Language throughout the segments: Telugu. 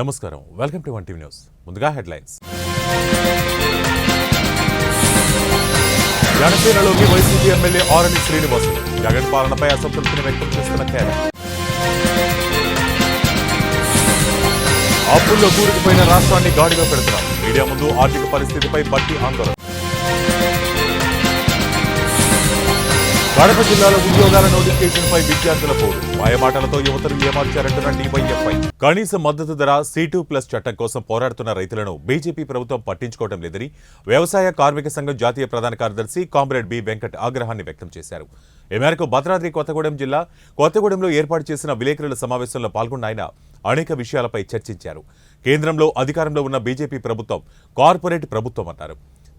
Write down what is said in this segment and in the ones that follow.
నమస్కారం welcome to one TV news ముందుగా హెడ్లైన్స్ జనసేనలోకి వైసీపీ ఎమ్మెల్యే ఆరణి శ్రీనివాసులు జగన్ పాలనపై అసంతృప్తిని వ్యక్తం చేస్తున్న కేరళ అప్పుల్లో కూరుకుపోయిన రాష్ట్రాన్ని గాడిలో పెడుతున్నారు మీడియా ముందు ఆర్థిక పరిస్థితిపై బట్టి ఆందోళన కడప జిల్లాలో ఉద్యోగాల నోటిఫికేషన్పై విద్యార్థుల పోరు మాయమాటలతో యువతను ఏమార్చారంటున్న డీవైఎఫ్ఐ కనీస మద్దతు ధర C2+ చట్టం కోసం పోరాడుతున్న రైతులను బీజేపీ ప్రభుత్వం పట్టించుకోవడం లేదని వ్యవసాయ కార్మిక సంఘం జాతీయ ప్రధాన కార్యదర్శి కామ్రేడ్ బి వెంకట్ ఆగ్రహాన్ని వ్యక్తం చేశారు. ఈ మేరకు భద్రాద్రి కొత్తగూడెం జిల్లా కొత్తగూడెంలో ఏర్పాటు చేసిన విలేకరుల సమావేశంలో పాల్గొన్న ఆయన అనేక విషయాలపై చర్చించారు. కేంద్రంలో అధికారంలో ఉన్న బీజేపీ ప్రభుత్వం కార్పొరేట్ ప్రభుత్వం అన్నారు.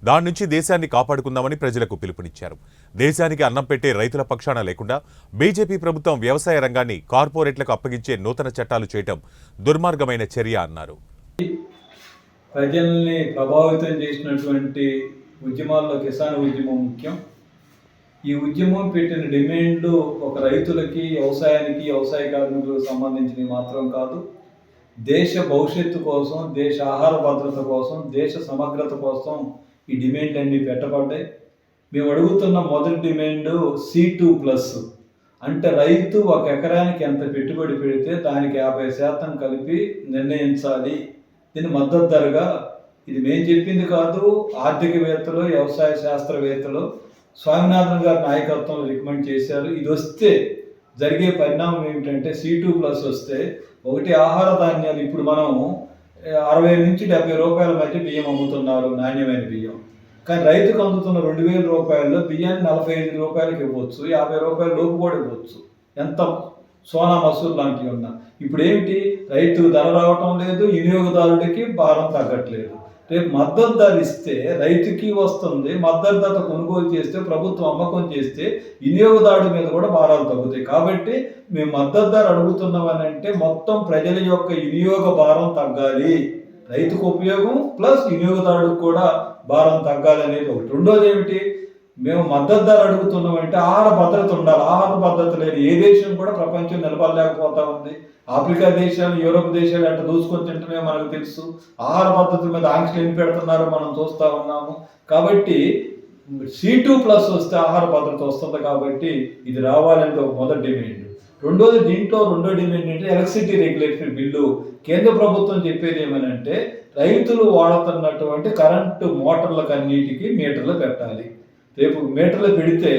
దాని నుంచి దేశాన్ని కాపాడుకుందామని ప్రజలకు పిలుపునిచ్చారు. దేశానికి అన్నం పెట్టే రైతుల పక్షాన లేకుండా బీజేపీ ప్రభుత్వం వ్యవసాయ రంగాన్ని కార్పొరేట్లకు అప్పగించే నూతన చట్టాలు చేయటం దుర్మార్గమైన చర్య అన్నారు. ప్రజల్ని ప్రభావితం చేసినటువంటి ఉద్యమాల్లో కిసాన్ ఉద్యమం ముఖ్యం. ఈ ఉద్యమం పెట్టిన డిమాండ్లు ఒక రైతులకి, వ్యవసాయానికి, వ్యవసాయ కార్మికులకు సంబంధించినవి మాత్రం కాదు. దేశ భవిష్యత్తు కోసం, దేశ ఆహార భద్రత కోసం, దేశ సమగ్రత కోసం ఈ డిమాండ్లు అన్నీ పెట్టబడ్డాయి. మేము అడుగుతున్న మొదటి డిమాండ్ C2+, అంటే రైతు ఒక ఎకరానికి ఎంత పెట్టుబడి పెడితే దానికి 50% కలిపి నిర్ణయించాలి. దీన్ని మద్దతు ధరగా, ఇది మేము చెప్పింది కాదు, ఆర్థికవేత్తలు, వ్యవసాయ శాస్త్రవేత్తలు స్వామినాథన్ గారి నాయకత్వంలో రికమెండ్ చేశారు. ఇది వస్తే జరిగే పరిణామం ఏమిటంటే C2+ వస్తే ఒకటి ఆహార ధాన్యాలు ఇప్పుడు మనం 60 నుంచి 70 రూపాయల మధ్య బియ్యం అమ్ముతున్నారు, నాణ్యమైన బియ్యం. కానీ రైతుకు అందుతున్న 2000 రూపాయల్లో బియ్యాన్ని 45 రూపాయలకి ఇవ్వచ్చు, 50 రూపాయల లోపు కూడా ఇవ్వచ్చు, ఎంత సోనా మసూర్ లాంటివి ఉన్నా. ఇప్పుడు ఏమిటి, రైతుకు ధర రావటం లేదు, వినియోగదారుడికి భారం తగ్గట్లేదు. రేపు మద్దతు ధర ఇస్తే రైతుకి వస్తుంది, మద్దతు ధర కొనుగోలు చేస్తే, ప్రభుత్వం అమ్మకం చేస్తే వినియోగదారుడి మీద కూడా భారాలు తగ్గుతాయి. కాబట్టి మేము మద్దతు ధర అడుగుతున్నామని అంటే మొత్తం ప్రజల యొక్క వినియోగ భారం తగ్గాలి, రైతుకు ఉపయోగం ప్లస్ వినియోగదారుడికి కూడా భారం తగ్గాలి అనేది ఒకటి. రెండోది ఏమిటి, మేము మద్దతు ధర అడుగుతున్నామంటే ఆహార భద్రత ఉండాలి. ఆహార భద్రత లేని ఏ దేశం కూడా ప్రపంచం నిలబడలేకపోతా ఉంది. ఆఫ్రికా దేశాలు, యూరోప్ దేశాలు ఎట్లా దూసుకొని తింటున్నాయో మనకు తెలుసు. ఆహార భద్రత మీద ఆంక్షలు ఎన్ని పెడుతున్నారో మనం చూస్తూ ఉన్నాము. కాబట్టి C2+ వస్తే ఆహార భద్రత వస్తుంది. కాబట్టి ఇది రావాలని ఒక మొదటి డిమాండ్. రెండో డిమాండ్ అంటే ఎలక్ట్రిసిటీ రెగ్యులేటరీ బిల్లు. కేంద్ర ప్రభుత్వం చెప్పేది ఏమనంటే రైతులు వాడుతున్నటువంటి కరెంటు మోటార్లకు అన్నిటికీ మీటర్లు పెట్టాలి. రేపు మీటర్లు పెడితే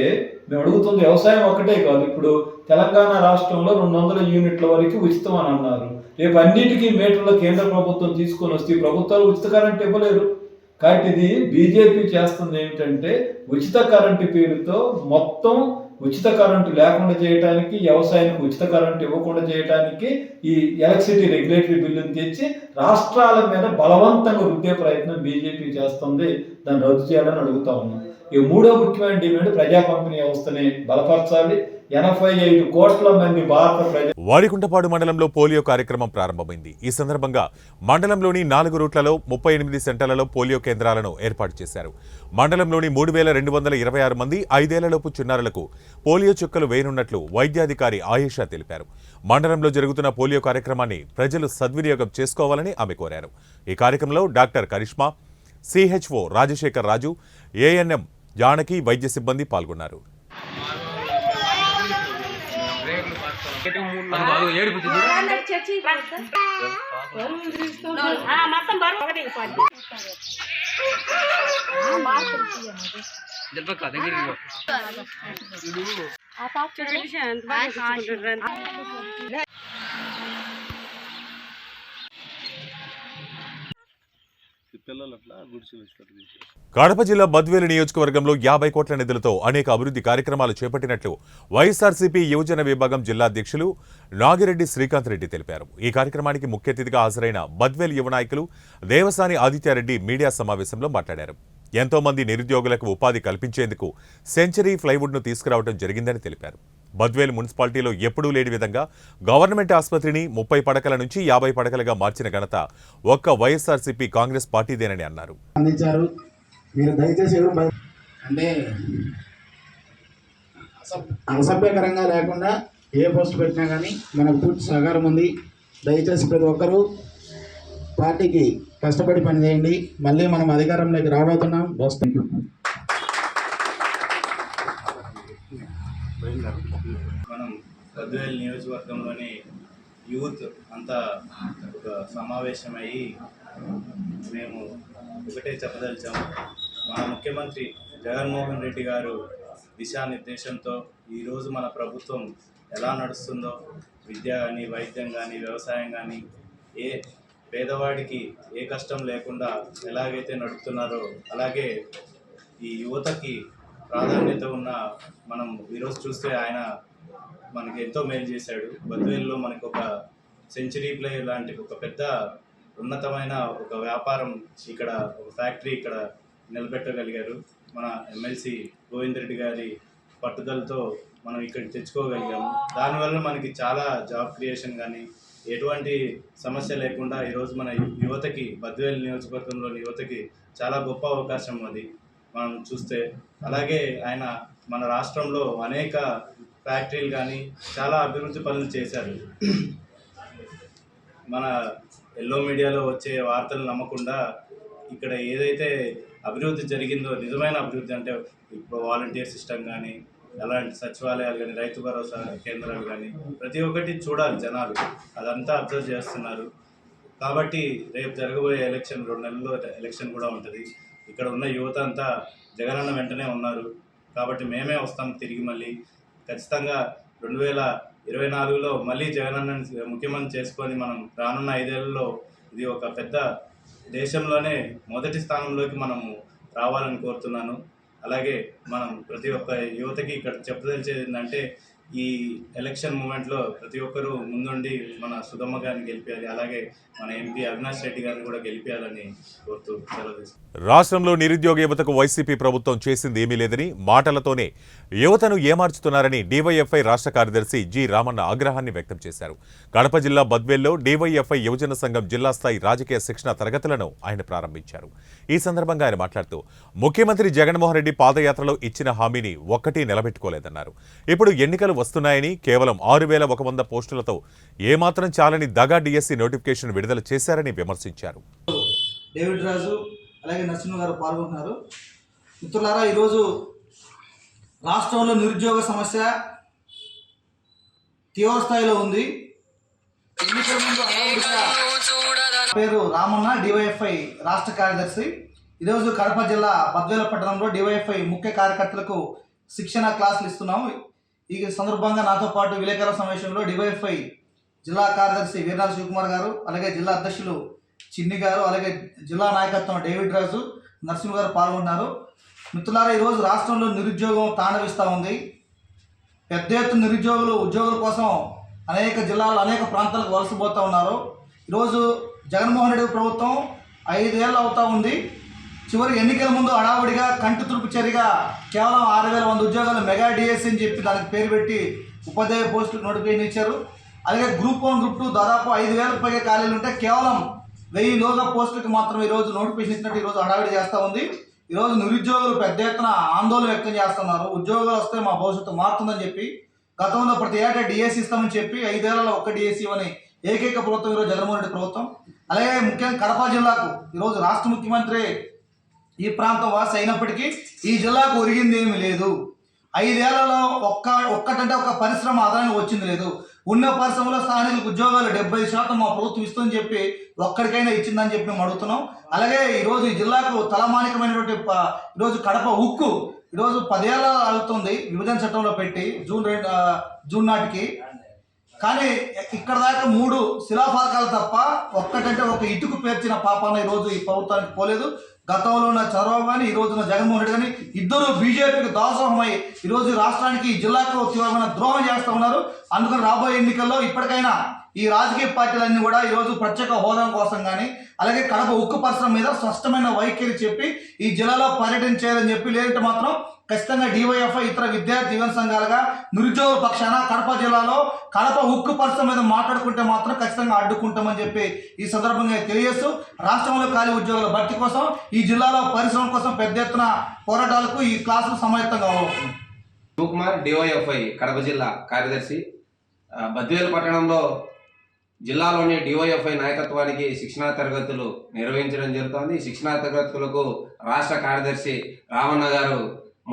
మేము అడుగుతుంది వ్యవసాయం ఒక్కటే కాదు, ఇప్పుడు తెలంగాణ రాష్ట్రంలో 200 యూనిట్ల వరకు ఉచితం అని అన్నారు. రేపు అన్నిటికీ మీటర్లు కేంద్ర ప్రభుత్వం తీసుకొని వస్తే ప్రభుత్వాలు ఉచిత కరెంట్ ఇవ్వలేరు. కాబట్టి ఇది బీజేపీ చేస్తుంది ఏమిటంటే ఉచిత కరెంటు పేరుతో మొత్తం ఉచిత కరెంటు లేకుండా చేయడానికి, వ్యవసాయానికి ఉచిత కరెంటు ఇవ్వకుండా చేయడానికి ఈ ఎలక్ట్రిసిటీ రెగ్యులేటరీ బిల్లుని తెచ్చి రాష్ట్రాల మీద బలవంతంగా రుద్దే ప్రయత్నం బీజేపీ చేస్తుంది. దాన్ని రద్దు చేయాలని అడుగుతా ఉన్నాం. ఈ మూడో ముఖ్యమైన డిమాండ్ ప్రజా పంపిణీ వ్యవస్థని బలపరచాలి. 85 కోట్ల మంది భారత ప్రజలు. వాడికుంటపాడు మండలంలో పోలియో కార్యక్రమం ప్రారంభమైంది. ఈ సందర్భంగా మండలంలోని 4 రూట్లలో 38 సెంటర్లలో పోలియో కేంద్రాలను ఏర్పాటు చేశారు. మండలంలోని 3226 మంది 5 ఏళ్లలోపు చిన్నారులకు పోలియో చుక్కలు వేయనున్నట్లు వైద్యాధికారి ఆయేషా తెలిపారు. మండలంలో జరుగుతున్న పోలియో కార్యక్రమాన్ని ప్రజలు సద్వినియోగం చేసుకోవాలని ఆమె కోరారు. ఈ కార్యక్రమంలో డాక్టర్ కరిష్మా, CHO రాజశేఖర్ రాజు, ANM జానకి, వైద్య సిబ్బంది పాల్గొన్నారు. కడప జిల్లా బద్వేలు నియోజకవర్గంలో 50 కోట్ల నిధులతో అనేక అభివృద్ధి కార్యక్రమాలు చేపట్టినట్లు వైఎస్ఆర్సీపీ యువజన విభాగం జిల్లా అధ్యక్షులు నాగిరెడ్డి శ్రీకాంత్ రెడ్డి తెలిపారు. ఈ కార్యక్రమానికి ముఖ్య అతిథిగా హాజరైన బద్వేలు యువ నాయకులు దేవసాని ఆదిత్యారెడ్డి మీడియా సమావేశంలో మాట్లాడారు. ఎంతో మంది నిరుద్యోగులకు ఉపాధి కల్పించేందుకు సెంచరీ ప్లైవుడ్ను తీసుకురావడం జరిగిందని తెలిపారు. బద్వేలు మున్సిపాలిటీలో ఎప్పుడూ లేని విధంగా గవర్నమెంట్ ఆసుపత్రిని 30 పడకల నుంచి 50 పడకలుగా మార్చిన ఘనత ఒక్క వైఎస్ఆర్సీపీ కాంగ్రెస్ పార్టీదేనని అన్నారు. అసభ్యకరంగా లేకుండా ఏ పోస్ట్ పెట్టినా కానీ మనకు పూర్తి సహకారం ఉంది. దయచేసి ప్రతి ఒక్కరూ పార్టీకి కష్టపడి పనిచేయండి. మళ్ళీ మనం అధికారంలోకి రాబోతున్నాం, వస్తాం. మనం గద్వేల్ నియోజకవర్గంలోని యూత్ అంతా ఒక సమావేశమయ్యి మేము ఒకటే చెప్పదలిచాము. మన ముఖ్యమంత్రి జగన్మోహన్ రెడ్డి గారు దిశానిర్దేశంతో ఈరోజు మన ప్రభుత్వం ఎలా నడుస్తుందో, విద్య కానీ, వైద్యం కానీ, వ్యవసాయం కానీ, ఏ పేదవాడికి ఏ కష్టం లేకుండా ఎలాగైతే నడుపుతున్నారో అలాగే ఈ యువతకి ప్రాధాన్యత ఉన్న మనం ఈరోజు చూస్తే ఆయన మనకి ఎంతో మేలు చేశాడు. బద్వేల్లో మనకు ఒక సెంచరీ ప్లే లాంటి ఒక పెద్ద ఉన్నతమైన ఒక వ్యాపారం ఇక్కడ, ఒక ఫ్యాక్టరీ ఇక్కడ నిలబెట్టగలిగారు. మన ఎమ్మెల్సీ గోవింద్ రెడ్డి గారి పట్టుదలతో మనం ఇక్కడికి తెచ్చుకోగలిగాము. దానివల్ల మనకి చాలా జాబ్ క్రియేషన్ కానీ ఎటువంటి సమస్య లేకుండా ఈరోజు మన యువతకి, బద్వేల్ నియోజకవర్గంలోని యువతకి చాలా గొప్ప అవకాశం అది మనం చూస్తే. అలాగే ఆయన మన రాష్ట్రంలో అనేక ఫ్యాక్టరీలు కానీ చాలా అభివృద్ధి పనులు చేశారు. మన ఎల్లో మీడియాలో వచ్చే వార్తలు నమ్మకుండా ఇక్కడ ఏదైతే అభివృద్ధి జరిగిందో, నిజమైన అభివృద్ధి అంటే ఇప్పుడు వాలంటీర్ సిస్టమ్ కానీ, అలాంటి సచివాలయాలు కానీ, రైతు భరోసా కేంద్రాలు కానీ ప్రతి ఒక్కటి చూడాలి జనాలు, అదంతా అబ్జర్వ్ చేస్తున్నారు. కాబట్టి రేపు జరగబోయే ఎలక్షన్ 2 నెలల్లో ఎలక్షన్ కూడా ఉంటుంది. ఇక్కడ ఉన్న యువత అంతా జగనన్న వెంటనే ఉన్నారు. కాబట్టి మేమే వస్తాం తిరిగి. మళ్ళీ ఖచ్చితంగా 2024లో మళ్ళీ జగనన్నని ముఖ్యమంత్రి చేసుకొని మనం రానున్న 5 ఏళ్లలో ఇది ఒక పెద్ద దేశంలోనే మొదటి స్థానంలోకి మనము రావాలని కోరుతున్నాను. అలాగే మనం ప్రతి ఒక్క యువతకి ఇక్కడ చెప్పదలిచేది ఏంటంటే, ఈ ఎలక్షన్ మూమెంట్లో ప్రతి ఒక్కరూ ముందుండి మన సుధమ్మ గారిని గెలిపించాలి, అలాగే మన ఎంపీ అవినాష్ రెడ్డి గారిని కూడా గెలిపించాలని కోరుతూ సెలవు తీసుకుంటాను. రాష్ట్రంలో నిరుద్యోగ యువతకు వైసీపీ ప్రభుత్వం చేసింది ఏమీ లేదని, మాటలతోనే యువతను ఏమార్చుతున్నారని డీవైఎఫ్ఐ రాష్ట్ర కార్యదర్శి జి రామన్న ఆగ్రహాన్ని వ్యక్తం చేశారు. కడప జిల్లా బద్వేల్లో డీవైఎఫ్ఐ యువజన సంఘం జిల్లా స్థాయి రాజకీయ శిక్షణ తరగతులను ఆయన ప్రారంభించారు. ఈ సందర్భంగా ఆయన మాట్లాడుతూ, ముఖ్యమంత్రి జగన్మోహన్ రెడ్డి పాదయాత్రలో ఇచ్చిన హామీని ఒక్కటీ నిలబెట్టుకోలేదన్నారు. ఇప్పుడు ఎన్నికలు వస్తున్నాయని కేవలం 6100 పోస్టులతో ఏమాత్రం చాలని దగా డిఎస్సి నోటిఫికేషన్ విడుదల చేశారని విమర్శించారు. డేవిడ్ రాజు అలాగే నరసింహ గారు పాల్గొంటున్నారు. మిత్రులారా, ఈరోజు రాష్ట్రంలో నిరుద్యోగ సమస్య తీవ్ర స్థాయిలో ఉంది. ఎన్నికల ముందు పేరు రామన్న, డివైఎఫ్ఐ రాష్ట్ర కార్యదర్శి. ఈరోజు కడప జిల్లా బద్వేల పట్టణంలో డివైఎఫ్ఐ ముఖ్య కార్యకర్తలకు శిక్షణ క్లాసులు ఇస్తున్నాము. ఈ సందర్భంగా నాతో పాటు విలేకరుల సమావేశంలో డివైఎఫ్ఐ జిల్లా కార్యదర్శి వీరనాథ శివకుమార్ గారు, అలాగే జిల్లా అధ్యక్షులు చిన్ని గారు, అలాగే జిల్లా నాయకత్వం డేవిడ్ రాజు, నరసింహ గారు పాల్గొన్నారు. మిత్రులారా, ఈరోజు రాష్ట్రంలో నిరుద్యోగం తాండవిస్తూ ఉంది. పెద్ద ఎత్తున నిరుద్యోగులు ఉద్యోగుల కోసం అనేక జిల్లాలు, అనేక ప్రాంతాలకు వలసపోతూ ఉన్నారు. ఈరోజు జగన్మోహన్ రెడ్డి ప్రభుత్వం 5 ఏళ్ళు అవుతూ ఉంది. చివరి ఎన్నికల ముందు హడావుడిగా కంటి తుడుపు చర్యగా కేవలం 6100 ఉద్యోగాలు మెగా డిఎస్సి అని చెప్పి దానికి పేరు పెట్టి ఉపాధ్యాయ పోస్టులకు నోటిఫికేషన్ ఇచ్చారు. అలాగే గ్రూప్ 1, గ్రూప్ 2 దాదాపు 5000కు పైగా ఖాళీలు ఉంటే కేవలం 1000 లోగా పోస్టులకు మాత్రం ఈరోజు నోటిఫికేషన్ ఇచ్చినట్టు ఈరోజు హడావిడి చేస్తూ ఉంది. ఈరోజు నిరుద్యోగులు పెద్ద ఎత్తున ఆందోళన వ్యక్తం చేస్తున్నారు. ఉద్యోగాలు వస్తే మా భవిష్యత్తు మారుతుందని చెప్పి, గతంలో ప్రతి ఏటా డిఎస్సి ఇస్తామని చెప్పి 5 ఏళ్లలో ఒక్క డిఎస్సి అని ఏకైక ప్రభుత్వం ఈరోజు జగన్మోహన్ రెడ్డి ప్రభుత్వం. అలాగే ముఖ్యంగా కడప జిల్లాకు ఈరోజు రాష్ట్ర ముఖ్యమంత్రి ఈ ప్రాంతం వాసి అయినప్పటికీ ఈ జిల్లాకు ఒరిగింది ఏమీ లేదు. 5 ఏళ్లలో ఒక్కటంటే ఒక పరిశ్రమ అదనంగా వచ్చింది లేదు. ఉన్న పరిశ్రమలో స్థానికులకు ఉద్యోగాలు 70% మా ప్రభుత్వం ఇస్తుందని చెప్పి ఒక్కడికైనా ఇచ్చిందని చెప్పి మేము అడుగుతున్నాం. అలాగే ఈరోజు ఈ జిల్లాకు తలమానికమైనటువంటి ఈరోజు కడప ఉక్కు ఈరోజు 10 ఏళ్ళ అవుతుంది విభజన చట్టంలో పెట్టి జూన్ నాటికి. కానీ ఇక్కడ దాకా 3 శిలాఫలకాలు తప్ప ఒక్కటంటే ఒక ఇటుకు పేర్చిన పాపాన ఈరోజు ఈ ప్రభుత్వానికి పోలేదు. గతంలో ఉన్న చంద్రబాబు కానీ, ఈ రోజున జగన్మోహన్ రెడ్డి కానీ ఇద్దరు బీజేపీకి దాసోహమై ఈరోజు రాష్ట్రానికి, ఈ జిల్లాకు తీవ్రమైన ద్రోహం చేస్తూ ఉన్నారు. అందుకని రాబోయే ఎన్నికల్లో ఇప్పటికైనా ఈ రాజకీయ పార్టీలన్నీ కూడా ఈరోజు ప్రత్యేక హోదా కోసం కానీ, అలాగే కడప ఉక్కు పరిశ్రమ మీద స్పష్టమైన వైఖరి చెప్పి ఈ జిల్లాలో పర్యటన చేయాలని చెప్పి, లేదంటే మాత్రం ఖచ్చితంగా డివైఎఫ్ఐ ఇతర విద్యార్థి యువన సంఘాలుగా నిరుద్యోగుల పక్షాన కడప జిల్లాలో కడప ఉక్కు పరిశ్రమ మీద మాట్లాడుకుంటే మాత్రం ఖచ్చితంగా అడ్డుకుంటామని చెప్పి ఈ సందర్భంగా తెలియజేస్తూ, రాష్ట్రంలో ఖాళీ ఉద్యోగుల భర్తీ కోసం, ఈ జిల్లాలో పరిశ్రమ కోసం పెద్ద ఎత్తున పోరాటాలకు ఈ క్లాసులు సమాయత్తంగా అవుతుంది. శివకుమార్, డివైఎఫ్ఐ కడప జిల్లా కార్యదర్శి. బద్వేలు పట్టణంలో జిల్లాలోని డివైఎఫ్ఐ నాయకత్వానికి శిక్షణా తరగతులు నిర్వహించడం జరుగుతోంది. ఈ శిక్షణా తరగతులకు రాష్ట్ర కార్యదర్శి రామన్న గారు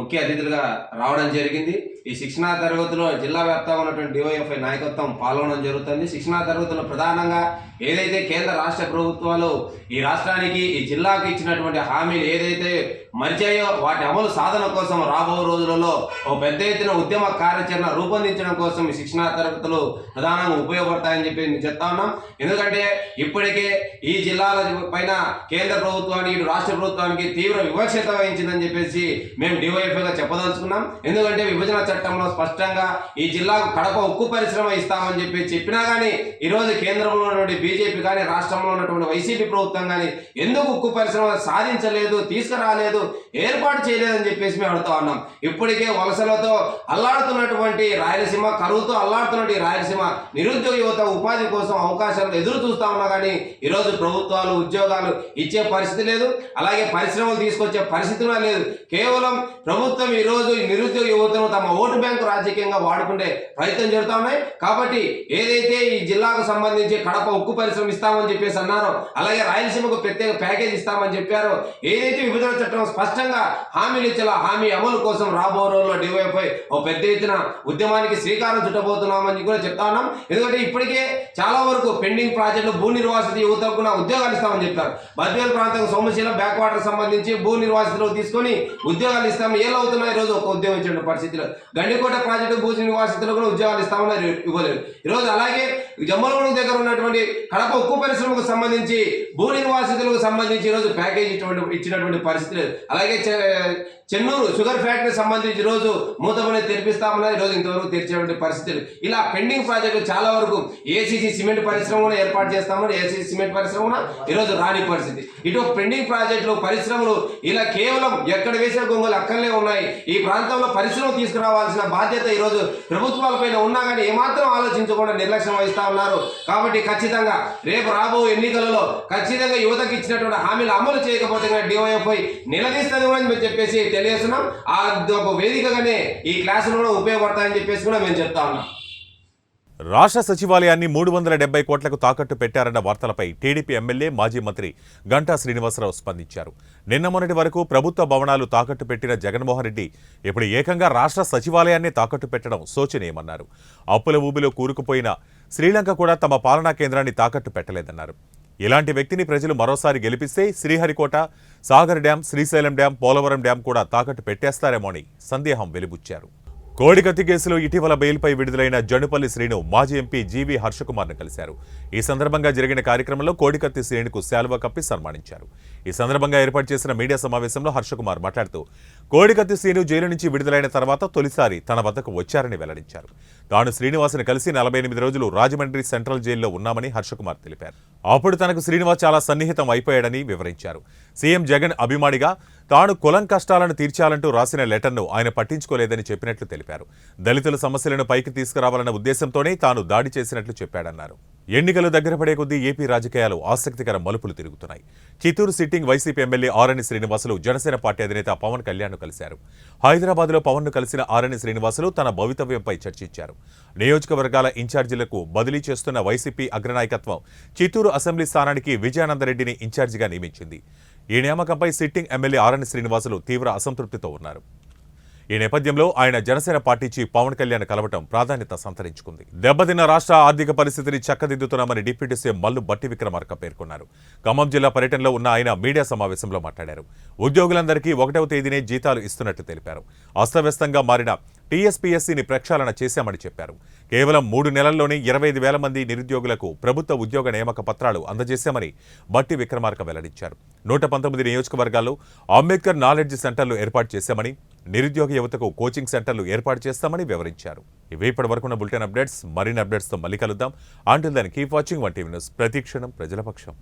ముఖ్య అతిథులుగా రావడం జరిగింది. ఈ శిక్షణా తరగతిలో జిల్లా వ్యాప్తంగా ఉన్నటువంటి డివైఎఫ్ఐ నాయకత్వం పాల్గొనడం జరుగుతుంది. శిక్షణా తరగతుల్లో ప్రధానంగా ఏదైతే కేంద్ర రాష్ట్ర ప్రభుత్వాలు ఈ రాష్ట్రానికి ఈ జిల్లాకు ఇచ్చినటువంటి హామీలు ఏదైతే మర్చాయో వాటి అమలు సాధన కోసం రాబో రోజులలో ఒక పెద్ద ఎత్తున ఉద్యమ కార్యాచరణ రూపొందించడం కోసం ఈ శిక్షణా తరగతులు ప్రధానంగా ఉపయోగపడతాయని చెప్పి నేను చెప్తా ఉన్నాం. ఎందుకంటే ఇప్పటికే ఈ జిల్లాల పైన కేంద్ర ప్రభుత్వానికి ఇటు రాష్ట్ర ప్రభుత్వానికి తీవ్ర వివక్షత వహించిందని చెప్పేసి మేము డివైఎఫ్ఐగా చెప్పదలుచుకున్నాం. ఎందుకంటే విభజన చట్టంలో స్పష్టంగా ఈ జిల్లాకు కడప ఉక్కు పరిశ్రమ ఇస్తామని చెప్పినా కానీ ఈరోజు కేంద్రంలో ఉన్నటువంటి బీజేపీ కానీ రాష్ట్రంలో ఉన్నటువంటి వైసీపీ ప్రభుత్వం కానీ ఎందుకు ఉక్కు పరిశ్రమ సాధించలేదు, తీసుకురాలేదు, ఏర్పాటు చేయలేదని చెప్పేసి మేము అడుగుతా ఉన్నాం. ఇప్పటికే వలసలతో అల్లాడుతున్నటువంటి రాయలసీమ, కరువుతో అల్లాడుతున్నటువంటి రాయలసీమ నిరుద్యోగ యువత ఉపాధి కోసం అవకాశాలు ఎదురు చూస్తా ఉన్నా కానీ ఈరోజు ప్రభుత్వాలు ఉద్యోగాలు ఇచ్చే పరిస్థితి లేదు, అలాగే పరిశ్రమలు తీసుకొచ్చే పరిస్థితి లేదు. కేవలం ప్రభుత్వం ఈరోజు నిరుద్యోగ యువతను తమ ఓటు బ్యాంకు రాజకీయంగా వాడుకుంటే ప్రయత్నం జరుగుతూ ఉన్నాయి. కాబట్టి ఏదైతే ఈ జిల్లాకు సంబంధించి కడప ఉక్కు పరిశ్రమ ఇస్తామని చెప్పేసి అన్నారో, అలాగే రాయలసీమకు ప్రత్యేక ప్యాకేజ్ ఇస్తామని చెప్పారో, ఏదైతే విభజన చట్టం స్పష్టంగా హామీలు ఇచ్చేలా హామీ అమలు కోసం రాబో రోజుల్లో డివైఎఫ్ఐ ఓ పెద్ద ఎత్తున ఉద్యమానికి శ్రీకారం చుట్టబోతున్నామని కూడా చెప్తా ఉన్నాం. ఎందుకంటే ఇప్పటికే చాలా వరకు పెండింగ్ ప్రాజెక్టులు భూ నిర్వాసిత యువతకు ఉద్యోగాలు ఇస్తామని చెప్తారు. బద్వేల్ ప్రాంతం సోమశీల బ్యాక్ వాటర్ సంబంధించి భూ నిర్వాసితులు తీసుకొని ఉద్యోగాలు ఇస్తాము. ఏళ్ళు అవుతున్నాయి ఈరోజు ఒక ఉద్యోగం ఇచ్చే పరిస్థితిలో. గండికోట ప్రాజెక్టు భూ నిర్వాసితులకు కూడా ఉద్యోగాలు ఇస్తామని ఇవ్వలేదు ఈరోజు. అలాగే జమ్మలమడుగు దగ్గర ఉన్నటువంటి కడప ఉక్కు పరిశ్రమకు సంబంధించి భూ నిర్వాసితులకు సంబంధించి ఈరోజు ప్యాకేజ్ ఇచ్చినటువంటి పరిస్థితి లేదు. అలాగే చెన్నూరు షుగర్ ఫ్యాక్టరీ సంబంధించి ఈరోజు మూతమని తెరిపిస్తామన్నారు, ఈరోజు ఇంతవరకు తెరిచేటువంటి పరిస్థితులు. ఇలా పెండింగ్ ప్రాజెక్టులు చాలా వరకు ఏసీసీ సిమెంట్ పరిశ్రమ ఏర్పాటు చేస్తామని ఏసీసీ సిమెంట్ పరిశ్రమ ఈరోజు రాని పరిస్థితి. ఇటు పెండింగ్ ప్రాజెక్టులు పరిశ్రమలు ఇలా కేవలం ఎక్కడ వేసే గొంగలు అక్కడనే ఉన్నాయి. ఈ ప్రాంతంలో పరిశ్రమ తీసుకురావాల్సిన బాధ్యత ఈరోజు ప్రభుత్వాలపైన ఉన్నా కానీ ఏమాత్రం ఆలోచించకుండా నిర్లక్ష్యం వహిస్తా ఉన్నారు. కాబట్టి ఖచ్చితంగా రేపు రాబో ఎన్నికలలో ఖచ్చితంగా యువతకు ఇచ్చినటువంటి హామీలు అమలు చేయకపోతే డివైఎఫ్ఐ నిలదీస్తుంది అని చెప్పేసి తెలియజేస్తున్నాం. ఆ ఒక వేదికగానే ఈ క్లాసులు కూడా ఉపయోగపడతాయని చెప్పేసి కూడా మేము చెప్తా ఉన్నాం. రాష్ట్ర సచివాలయాన్ని 370 కోట్లకు తాకట్టు పెట్టారన్న వార్తలపై టీడీపీ ఎమ్మెల్యే మాజీ మంత్రి గంటా శ్రీనివాసరావు స్పందించారు. నిన్న మొన్నటి వరకు ప్రభుత్వ భవనాలు తాకట్టు పెట్టిన జగన్మోహన్ రెడ్డి ఇప్పుడు ఏకంగా రాష్ట్ర సచివాలయాన్ని తాకట్టు పెట్టడం శోచనీయమన్నారు. అప్పుల ఊబిలో కూరుకుపోయిన శ్రీలంక కూడా తమ పాలనా కేంద్రాన్ని తాకట్టు పెట్టలేదన్నారు. ఇలాంటి వ్యక్తిని ప్రజలు మరోసారి గెలిపిస్తే Sriharikota, Sagar dam, Srisailam dam, Polavaram dam కూడా తాకట్టు పెట్టేస్తారేమో అని సందేహం వెలిబుచ్చారు. కోడికత్తి కేసులో ఇటీవల బెయిల్పై విడుదలైన జనుపల్లి శ్రీను మాజీ ఎంపీ జీవీ హర్షకుమార్ను కలిశారు. ఈ సందర్భంగా జరిగిన కార్యక్రమంలో కోడికత్తి శ్రీనుకు శాలువా కప్పి సన్మానించారు. ఈ సందర్భంగా ఏర్పాటు చేసిన మీడియా సమావేశంలో హర్షకుమార్ మాట్లాడుతూ కోడికత్తి శ్రీను జైలు నుంచి విడుదలైన తర్వాత తొలిసారి తన వద్దకు వచ్చారని వెల్లడించారు. తాను శ్రీనివాస్ని కలిసి 48 రోజులు రాజమండ్రి సెంట్రల్ జైల్లో ఉన్నామని హర్షకుమార్ తెలిపారు. అప్పుడు తనకు శ్రీనివాస్ చాలా సన్నిహితం అయిపోయాడని వివరించారు. సీఎం జగన్ అభిమానిగా తాను కులం కష్టాలను తీర్చాలంటూ రాసిన లెటర్ను ఆయన పట్టించుకోలేదని చెప్పినట్లు తెలిపారు. దళితుల సమస్యలను పైకి తీసుకురావాలన్న ఉద్దేశంతోనే తాను దాడి చేసినట్లు చెప్పాడన్నారు. ఎన్నికలు దగ్గర పడే కొద్దీ ఏపీ రాజకీయాలు ఆసక్తికర మలుపులు తిరుగుతున్నాయి. చిత్తూరు సిట్టింగ్ వైసీపీ ఎమ్మెల్యే ఆరణి శ్రీనివాసులు జనసేన పార్టీ అధినేత పవన్ కళ్యాణ్ను కలిశారు. హైదరాబాద్లో పవన్ను కలిసిన ఆరణి శ్రీనివాసులు తన భవితవ్యంపై చర్చించారు. నియోజకవర్గాల ఇన్ఛార్జీలకు బదిలీ చేస్తున్న వైసీపీ అగ్రనాయకత్వం చిత్తూరు అసెంబ్లీ స్థానానికి విజయానందరెడ్డిని ఇన్ఛార్జిగా నియమించింది. ఈ నియామకంపై సిట్టింగ్ ఎమ్మెల్యే ఆరణి శ్రీనివాసులు తీవ్ర అసంతృప్తితో ఉన్నారు. ఈ నేపథ్యంలో ఆయన జనసేన పార్టీ చీఫ్ పవన్ కళ్యాణ్ కలవటం ప్రాధాన్యత సంతరించుకుంది. దెబ్బతిన్న రాష్ట్ర ఆర్థిక పరిస్థితిని చక్కదిద్దుతున్నామని డిప్యూటీ సీఎం మల్లు భట్టి విక్రమార్క పేర్కొన్నారు. ఖమ్మం జిల్లా పర్యటనలో ఉన్న ఆయన మీడియా సమావేశంలో మాట్లాడారు. ఉద్యోగులందరికీ 1వ తేదీనే జీతాలు ఇస్తున్నట్టు తెలిపారు. అస్తవ్యస్తంగా మారిన టీఎస్పీఎస్సీని ప్రక్షాళన చేశామని చెప్పారు. కేవలం 3 నెలల్లోనే 25,000 మంది నిరుద్యోగులకు ప్రభుత్వ ఉద్యోగ నియామక పత్రాలు అందజేశామని భట్టి విక్రమార్క వెల్లడించారు. 119 నియోజకవర్గాల్లో అంబేద్కర్ నాలెడ్జ్ సెంటర్లు ఏర్పాటు చేశామని, నిరుద్యోగ యువతకు కోచింగ్ సెంటర్లు ఏర్పాటు చేస్తామని వివరించారు. ఇవి ఇప్పటి వరకున్న బులెటిన్ అప్డేట్స్. మరిన్ని అప్డేట్స్తో మళ్ళీ కలుద్దాం. Until then keep watching 1 TV news. ప్రతిక్షణం ప్రజల పక్షం.